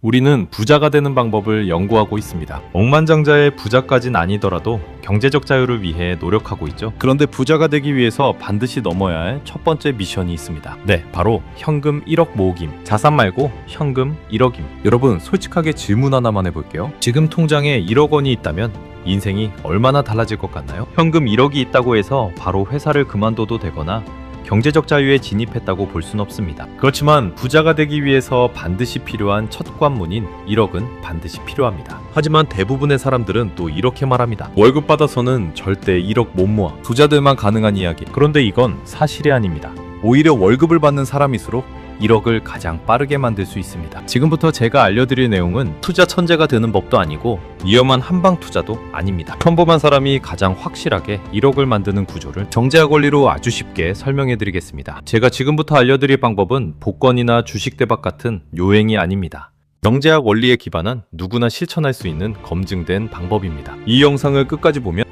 우리는 부자가 되는 방법을 연구하고 있습니다. 억만장자의 부자까진 아니더라도 경제적 자유를 위해 노력하고 있죠. 그런데 부자가 되기 위해서 반드시 넘어야 할 첫 번째 미션이 있습니다. 네, 바로 현금 1억 모으기임. 자산 말고 현금 1억임. 여러분, 솔직하게 질문 하나만 해볼게요. 지금 통장에 1억 원이 있다면 인생이 얼마나 달라질 것 같나요? 현금 1억이 있다고 해서 바로 회사를 그만둬도 되거나 경제적 자유에 진입했다고 볼 순 없습니다. 그렇지만 부자가 되기 위해서 반드시 필요한 첫 관문인 1억은 반드시 필요합니다. 하지만 대부분의 사람들은 또 이렇게 말합니다. 월급 받아서는 절대 1억 못 모아. 부자들만 가능한 이야기. 그런데 이건 사실이 아닙니다. 오히려 월급을 받는 사람일수록 1억을 가장 빠르게 만들 수 있습니다. 지금부터 제가 알려드릴 내용은 투자 천재가 되는 법도 아니고 위험한 한방 투자도 아닙니다. 평범한 사람이 가장 확실하게 1억을 만드는 구조를 정제학 원리로 아주 쉽게 설명해 드리겠습니다. 제가 지금부터 알려드릴 방법은 복권이나 주식 대박 같은 요행이 아닙니다. 정제학 원리에 기반한 누구나 실천할 수 있는 검증된 방법입니다. 이 영상을 끝까지 보면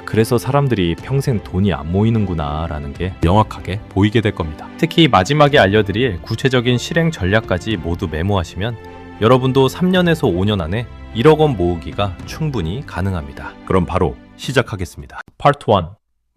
그래서 사람들이 평생 돈이 안 모이는구나 라는 게 명확하게 보이게 될 겁니다. 특히 마지막에 알려드릴 구체적인 실행 전략까지 모두 메모하시면 여러분도 3년에서 5년 안에 1억 원 모으기가 충분히 가능합니다. 그럼 바로 시작하겠습니다. 파트 1.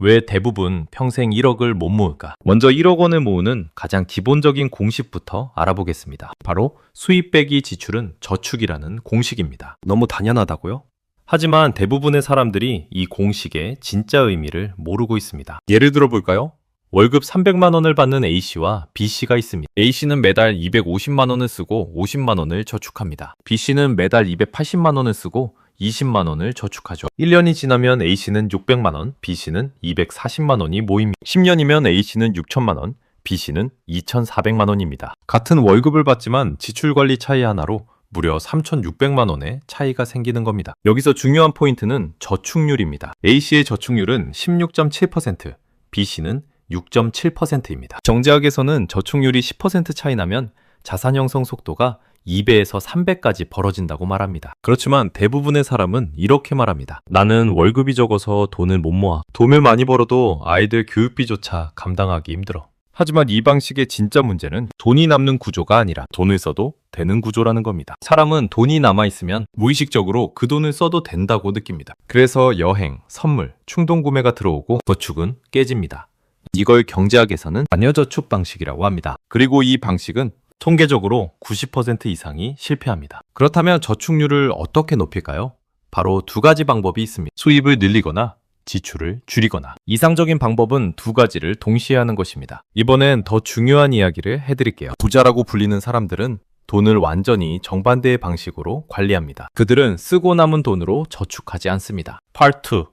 왜 대부분 평생 1억을 못 모을까? 먼저 1억 원을 모으는 가장 기본적인 공식부터 알아보겠습니다. 바로 수입 빼기 지출은 저축이라는 공식입니다. 너무 당연하다고요? 하지만 대부분의 사람들이 이 공식의 진짜 의미를 모르고 있습니다. 예를 들어 볼까요? 월급 300만 원을 받는 A씨와 B씨가 있습니다. A씨는 매달 250만 원을 쓰고 50만 원을 저축합니다. B씨는 매달 280만 원을 쓰고 20만 원을 저축하죠. 1년이 지나면 A씨는 600만 원, B씨는 240만 원이 모입니다. 10년이면 A씨는 6천만 원, B씨는 2,400만 원입니다. 같은 월급을 받지만 지출 관리 차이 하나로 무려 3,600만 원의 차이가 생기는 겁니다. 여기서 중요한 포인트는 저축률입니다. A씨의 저축률은 16.7%, B씨는 6.7%입니다. 정제학에서는 저축률이 10% 차이 나면 자산 형성 속도가 2배에서 3배까지 벌어진다고 말합니다. 그렇지만 대부분의 사람은 이렇게 말합니다. 나는 월급이 적어서 돈을 못 모아. 돈을 많이 벌어도 아이들 교육비조차 감당하기 힘들어. 하지만 이 방식의 진짜 문제는 돈이 남는 구조가 아니라 돈을 써도 되는 구조라는 겁니다. 사람은 돈이 남아있으면 무의식적으로 그 돈을 써도 된다고 느낍니다. 그래서 여행, 선물, 충동구매가 들어오고 저축은 깨집니다. 이걸 경제학에서는 자녀저축 방식이라고 합니다. 그리고 이 방식은 통계적으로 90% 이상이 실패합니다. 그렇다면 저축률을 어떻게 높일까요? 바로 두 가지 방법이 있습니다. 수입을 늘리거나 지출을 줄이거나. 이상적인 방법은 두 가지를 동시에 하는 것입니다. 이번엔 더 중요한 이야기를 해드릴게요. 부자라고 불리는 사람들은 돈을 완전히 정반대의 방식으로 관리합니다. 그들은 쓰고 남은 돈으로 저축하지 않습니다. 파트 2.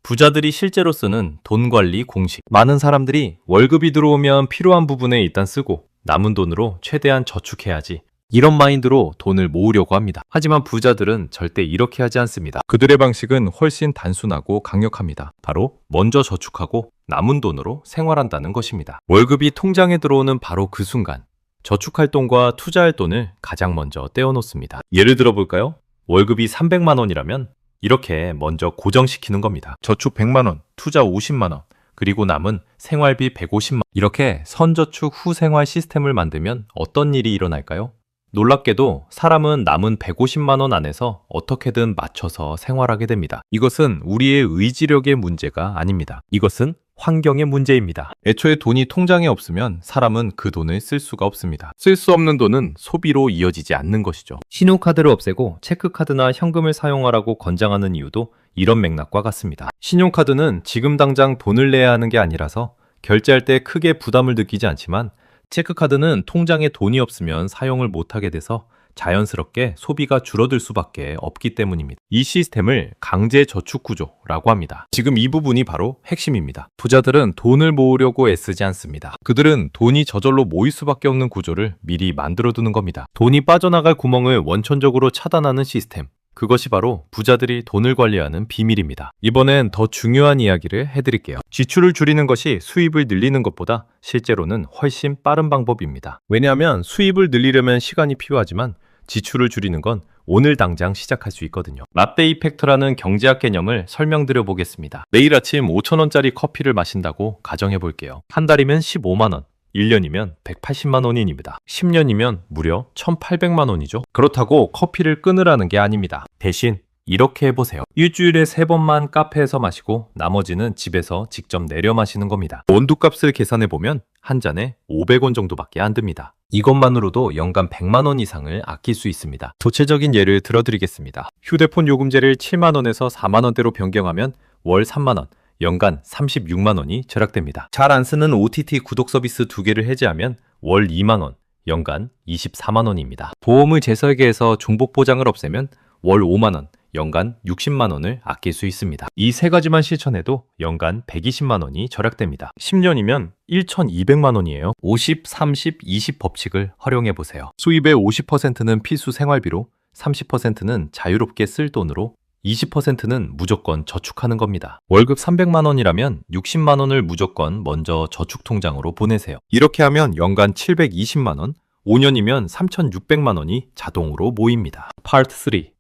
부자들이 실제로 쓰는 돈 관리 공식. 많은 사람들이 월급이 들어오면 필요한 부분에 일단 쓰고 남은 돈으로 최대한 저축해야지. 이런 마인드로 돈을 모으려고 합니다. 하지만 부자들은 절대 이렇게 하지 않습니다. 그들의 방식은 훨씬 단순하고 강력합니다. 바로 먼저 저축하고 남은 돈으로 생활한다는 것입니다. 월급이 통장에 들어오는 바로 그 순간 저축할 돈과 투자할 돈을 가장 먼저 떼어놓습니다. 예를 들어 볼까요? 월급이 300만 원이라면 이렇게 먼저 고정시키는 겁니다. 저축 100만 원, 투자 50만 원, 그리고 남은 생활비 150만 원. 이렇게 선저축 후생활 시스템을 만들면 어떤 일이 일어날까요? 놀랍게도 사람은 남은 150만 원 안에서 어떻게든 맞춰서 생활하게 됩니다. 이것은 우리의 의지력의 문제가 아닙니다. 이것은 환경의 문제입니다. 애초에 돈이 통장에 없으면 사람은 그 돈을 쓸 수가 없습니다. 쓸 수 없는 돈은 소비로 이어지지 않는 것이죠. 신용카드를 없애고 체크카드나 현금을 사용하라고 권장하는 이유도 이런 맥락과 같습니다. 신용카드는 지금 당장 돈을 내야 하는 게 아니라서 결제할 때 크게 부담을 느끼지 않지만 체크카드는 통장에 돈이 없으면 사용을 못하게 돼서 자연스럽게 소비가 줄어들 수밖에 없기 때문입니다. 이 시스템을 강제 저축 구조라고 합니다. 지금 이 부분이 바로 핵심입니다. 부자들은 돈을 모으려고 애쓰지 않습니다. 그들은 돈이 저절로 모일 수밖에 없는 구조를 미리 만들어두는 겁니다. 돈이 빠져나갈 구멍을 원천적으로 차단하는 시스템. 그것이 바로 부자들이 돈을 관리하는 비밀입니다. 이번엔 더 중요한 이야기를 해드릴게요. 지출을 줄이는 것이 수입을 늘리는 것보다 실제로는 훨씬 빠른 방법입니다. 왜냐하면 수입을 늘리려면 시간이 필요하지만 지출을 줄이는 건 오늘 당장 시작할 수 있거든요. 라떼 이펙트라는 경제학 개념을 설명드려 보겠습니다. 매일 아침 5,000원짜리 커피를 마신다고 가정해 볼게요. 한 달이면 15만 원. 1년이면 180만 원인입니다. 10년이면 무려 1,800만 원이죠. 그렇다고 커피를 끊으라는 게 아닙니다. 대신 이렇게 해보세요. 일주일에 3번만 카페에서 마시고 나머지는 집에서 직접 내려 마시는 겁니다. 원두값을 계산해보면 한 잔에 500원 정도밖에 안 듭니다. 이것만으로도 연간 100만 원 이상을 아낄 수 있습니다. 구체적인 예를 들어드리겠습니다. 휴대폰 요금제를 7만 원에서 4만 원대로 변경하면 월 3만 원, 연간 36만 원이 절약됩니다. 잘 안 쓰는 OTT 구독 서비스 2개를 해지하면 월 2만 원, 연간 24만 원입니다. 보험을 재설계해서 중복 보장을 없애면 월 5만 원, 연간 60만 원을 아낄 수 있습니다. 이 세 가지만 실천해도 연간 120만 원이 절약됩니다. 10년이면 1,200만 원이에요. 50, 30, 20 법칙을 활용해 보세요. 수입의 50%는 필수 생활비로, 30%는 자유롭게 쓸 돈으로, 20%는 무조건 저축하는 겁니다. 월급 300만 원이라면 60만 원을 무조건 먼저 저축 통장으로 보내세요. 이렇게 하면 연간 720만 원, 5년이면 3,600만 원이 자동으로 모입니다. 파트 3.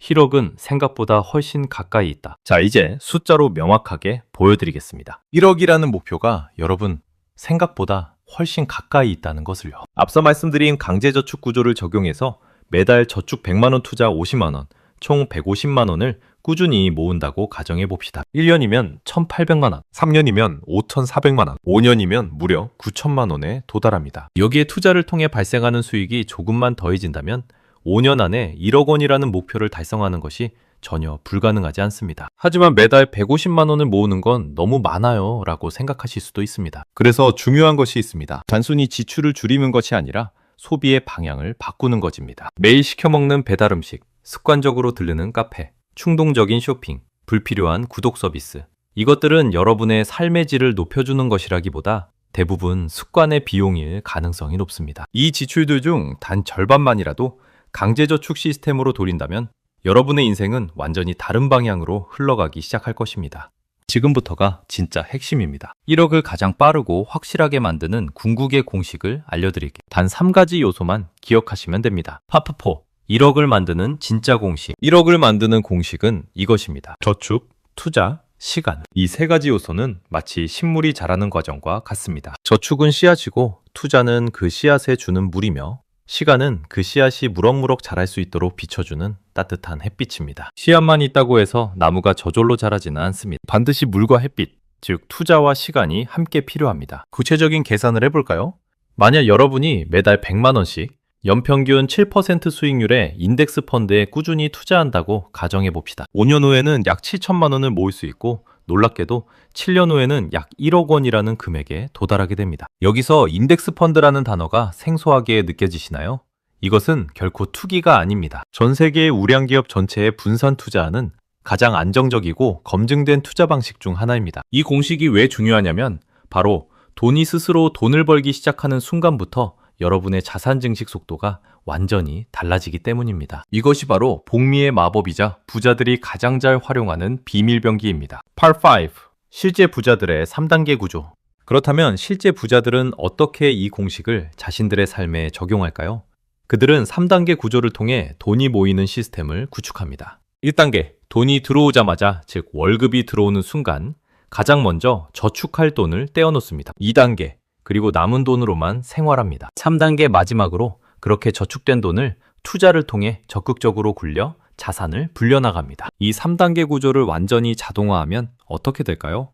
1억은 생각보다 훨씬 가까이 있다. 자, 이제 숫자로 명확하게 보여드리겠습니다. 1억이라는 목표가 여러분 생각보다 훨씬 가까이 있다는 것을요. 앞서 말씀드린 강제저축 구조를 적용해서 매달 저축 100만 원 투자 50만 원, 총 150만 원을 꾸준히 모은다고 가정해 봅시다. 1년이면 1,800만 원, 3년이면 5,400만 원, 5년이면 무려 9천만 원에 도달합니다. 여기에 투자를 통해 발생하는 수익이 조금만 더해진다면 5년 안에 1억 원이라는 목표를 달성하는 것이 전혀 불가능하지 않습니다. 하지만 매달 150만 원을 모으는 건 너무 많아요 라고 생각하실 수도 있습니다. 그래서 중요한 것이 있습니다. 단순히 지출을 줄이는 것이 아니라 소비의 방향을 바꾸는 것입니다. 매일 시켜먹는 배달 음식, 습관적으로 들르는 카페, 충동적인 쇼핑, 불필요한 구독 서비스, 이것들은 여러분의 삶의 질을 높여주는 것이라기보다 대부분 습관의 비용일 가능성이 높습니다. 이 지출들 중 단 절반만이라도 강제저축 시스템으로 돌린다면 여러분의 인생은 완전히 다른 방향으로 흘러가기 시작할 것입니다. 지금부터가 진짜 핵심입니다. 1억을 가장 빠르고 확실하게 만드는 궁극의 공식을 알려드릴게요. 단 3가지 요소만 기억하시면 됩니다. 파트 4. 1억을 만드는 진짜 공식. 1억을 만드는 공식은 이것입니다. 저축, 투자, 시간. 이 3가지 요소는 마치 식물이 자라는 과정과 같습니다. 저축은 씨앗이고 투자는 그 씨앗에 주는 물이며 시간은 그 씨앗이 무럭무럭 자랄 수 있도록 비춰주는 따뜻한 햇빛입니다. 씨앗만 있다고 해서 나무가 저절로 자라지는 않습니다. 반드시 물과 햇빛, 즉 투자와 시간이 함께 필요합니다. 구체적인 계산을 해볼까요? 만약 여러분이 매달 100만 원씩 연평균 7% 수익률의 인덱스 펀드에 꾸준히 투자한다고 가정해 봅시다. 5년 후에는 약 7천만 원을 모을 수 있고 놀랍게도 7년 후에는 약 1억 원이라는 금액에 도달하게 됩니다. 여기서 인덱스 펀드라는 단어가 생소하게 느껴지시나요? 이것은 결코 투기가 아닙니다. 전 세계의 우량 기업 전체에 분산 투자하는 가장 안정적이고 검증된 투자 방식 중 하나입니다. 이 공식이 왜 중요하냐면 바로 돈이 스스로 돈을 벌기 시작하는 순간부터 여러분의 자산 증식 속도가 완전히 달라지기 때문입니다. 이것이 바로 복리의 마법이자 부자들이 가장 잘 활용하는 비밀병기입니다. Part 5. 실제 부자들의 3단계 구조. 그렇다면 실제 부자들은 어떻게 이 공식을 자신들의 삶에 적용할까요? 그들은 3단계 구조를 통해 돈이 모이는 시스템을 구축합니다. 1단계, 돈이 들어오자마자, 즉 월급이 들어오는 순간 가장 먼저 저축할 돈을 떼어놓습니다. 2단계, 그리고 남은 돈으로만 생활합니다. 3단계 마지막으로 그렇게 저축된 돈을 투자를 통해 적극적으로 굴려 자산을 불려나갑니다. 이 3단계 구조를 완전히 자동화하면 어떻게 될까요?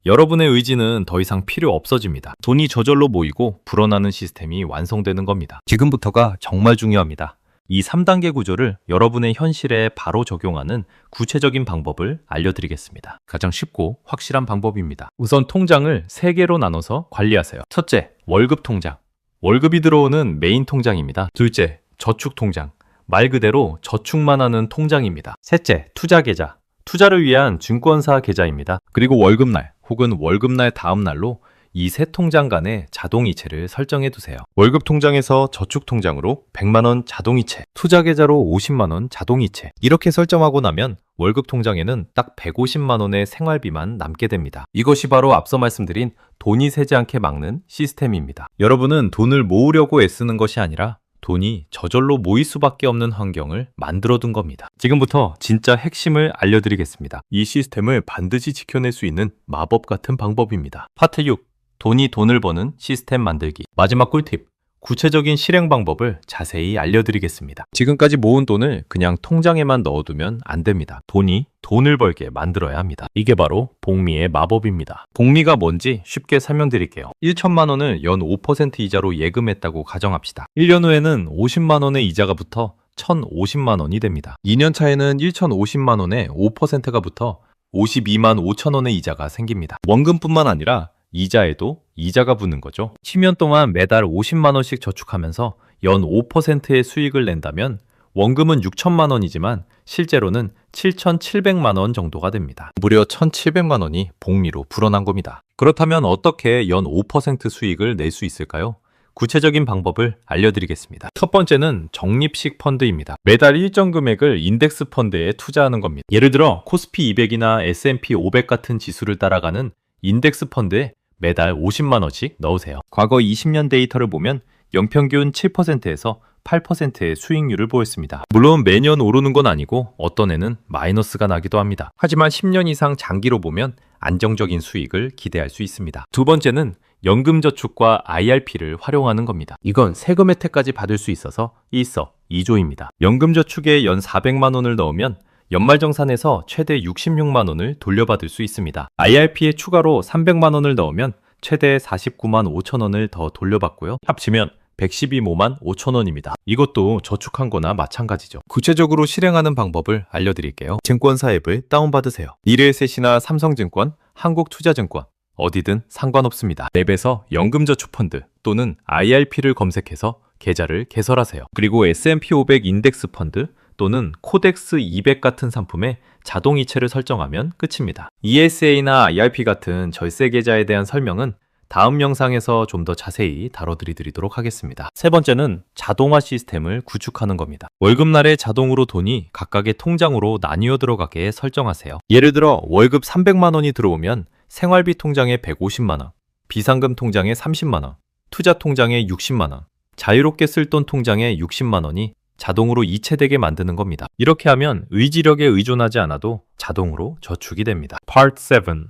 여러분의 의지는 더 이상 필요 없어집니다. 돈이 저절로 모이고 불어나는 시스템이 완성되는 겁니다. 지금부터가 정말 중요합니다. 이 3단계 구조를 여러분의 현실에 바로 적용하는 구체적인 방법을 알려드리겠습니다. 가장 쉽고 확실한 방법입니다. 우선 통장을 3개로 나눠서 관리하세요. 첫째, 월급 통장. 월급이 들어오는 메인 통장입니다. 둘째, 저축 통장. 말 그대로 저축만 하는 통장입니다. 셋째, 투자 계좌. 투자를 위한 증권사 계좌입니다. 그리고 월급날 혹은 월급날 다음 날로 이 세 통장 간의 자동이체를 설정해 두세요. 월급 통장에서 저축 통장으로 100만 원 자동이체, 투자 계좌로 50만 원 자동이체. 이렇게 설정하고 나면 월급 통장에는 딱 150만 원의 생활비만 남게 됩니다. 이것이 바로 앞서 말씀드린 돈이 새지 않게 막는 시스템입니다. 여러분은 돈을 모으려고 애쓰는 것이 아니라 돈이 저절로 모일 수밖에 없는 환경을 만들어둔 겁니다. 지금부터 진짜 핵심을 알려드리겠습니다. 이 시스템을 반드시 지켜낼 수 있는 마법 같은 방법입니다. 파트 6. 돈이 돈을 버는 시스템 만들기. 마지막 꿀팁. 구체적인 실행 방법을 자세히 알려드리겠습니다. 지금까지 모은 돈을 그냥 통장에만 넣어두면 안 됩니다. 돈이 돈을 벌게 만들어야 합니다. 이게 바로 복미의 마법입니다. 복미가 뭔지 쉽게 설명드릴게요. 1천만 원을 연 5% 이자로 예금했다고 가정합시다. 1년 후에는 50만 원의 이자가 붙어 1,050만 원이 됩니다. 2년 차에는 1,050만 원에 5%가 붙어 52만 5천 원의 이자가 생깁니다. 원금뿐만 아니라 이자에도 이자가 붙는 거죠. 10년 동안 매달 50만 원씩 저축하면서 연 5%의 수익을 낸다면 원금은 6천만 원이지만 실제로는 7,700만 원 정도가 됩니다. 무려 1,700만 원이 복리로 불어난 겁니다. 그렇다면 어떻게 연 5% 수익을 낼 수 있을까요? 구체적인 방법을 알려드리겠습니다. 첫 번째는 적립식 펀드입니다. 매달 일정 금액을 인덱스 펀드에 투자하는 겁니다. 예를 들어 코스피 200이나 S&P 500 같은 지수를 따라가는 인덱스 펀드에 매달 50만 원씩 넣으세요. 과거 20년 데이터를 보면 연평균 7%에서 8%의 수익률을 보였습니다. 물론 매년 오르는 건 아니고 어떤 해는 마이너스가 나기도 합니다. 하지만 10년 이상 장기로 보면 안정적인 수익을 기대할 수 있습니다. 두 번째는 연금저축과 IRP를 활용하는 겁니다. 이건 세금 혜택까지 받을 수 있어서 일석이조입니다. 연금저축에 연 400만 원을 넣으면 연말정산에서 최대 66만 원을 돌려받을 수 있습니다. IRP에 추가로 300만 원을 넣으면 최대 49만 5천 원을 더 돌려받고요. 합치면 112만 5천 원입니다. 이것도 저축한 거나 마찬가지죠. 구체적으로 실행하는 방법을 알려드릴게요. 증권사 앱을 다운받으세요. 미래에셋이나 삼성증권, 한국투자증권 어디든 상관없습니다. 앱에서 연금저축펀드 또는 IRP를 검색해서 계좌를 개설하세요. 그리고 S&P 500 인덱스 펀드 또는 코덱스 200 같은 상품에 자동 이체를 설정하면 끝입니다. ESA나 IRP 같은 절세 계좌에 대한 설명은 다음 영상에서 좀 더 자세히 다뤄드리도록 하겠습니다. 세 번째는 자동화 시스템을 구축하는 겁니다. 월급날에 자동으로 돈이 각각의 통장으로 나뉘어 들어가게 설정하세요. 예를 들어 월급 300만 원이 들어오면 생활비 통장에 150만 원, 비상금 통장에 30만 원, 투자 통장에 60만 원, 자유롭게 쓸 돈 통장에 60만 원이 자동으로 이체되게 만드는 겁니다. 이렇게 하면 의지력에 의존하지 않아도 자동으로 저축이 됩니다. Part 7.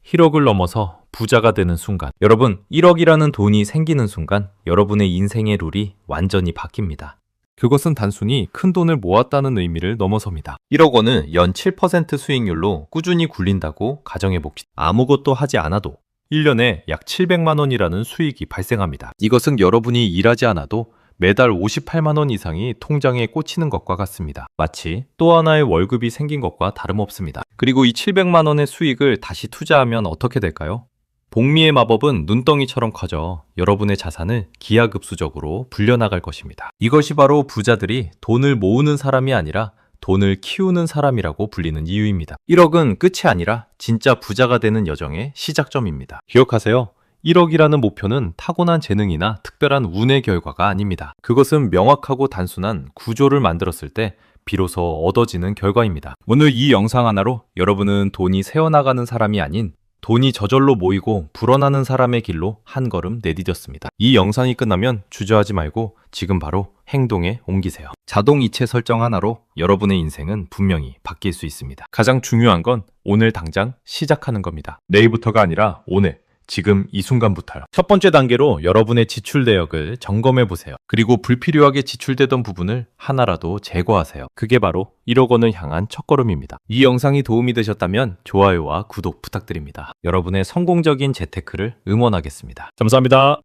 1억을 넘어서 부자가 되는 순간. 여러분, 1억이라는 돈이 생기는 순간 여러분의 인생의 룰이 완전히 바뀝니다. 그것은 단순히 큰 돈을 모았다는 의미를 넘어섭니다. 1억 원을 연 7% 수익률로 꾸준히 굴린다고 가정해봅시다. 아무것도 하지 않아도 1년에 약 700만 원이라는 수익이 발생합니다. 이것은 여러분이 일하지 않아도 매달 58만 원 이상이 통장에 꽂히는 것과 같습니다. 마치 또 하나의 월급이 생긴 것과 다름없습니다. 그리고 이 700만 원의 수익을 다시 투자하면 어떻게 될까요? 복리의 마법은 눈덩이처럼 커져 여러분의 자산을 기하급수적으로 불려나갈 것입니다. 이것이 바로 부자들이 돈을 모으는 사람이 아니라 돈을 키우는 사람이라고 불리는 이유입니다. 1억은 끝이 아니라 진짜 부자가 되는 여정의 시작점입니다. 기억하세요. 1억이라는 목표는 타고난 재능이나 특별한 운의 결과가 아닙니다. 그것은 명확하고 단순한 구조를 만들었을 때 비로소 얻어지는 결과입니다. 오늘 이 영상 하나로 여러분은 돈이 새어나가는 사람이 아닌 돈이 저절로 모이고 불어나는 사람의 길로 한 걸음 내디뎠습니다. 이 영상이 끝나면 주저하지 말고 지금 바로 행동에 옮기세요. 자동 이체 설정 하나로 여러분의 인생은 분명히 바뀔 수 있습니다. 가장 중요한 건 오늘 당장 시작하는 겁니다. 내일부터가 아니라 오늘. 지금 이 순간부터요. 첫 번째 단계로 여러분의 지출 내역을 점검해 보세요. 그리고 불필요하게 지출되던 부분을 하나라도 제거하세요. 그게 바로 1억 원을 향한 첫걸음입니다. 이 영상이 도움이 되셨다면 좋아요와 구독 부탁드립니다. 여러분의 성공적인 재테크를 응원하겠습니다. 감사합니다.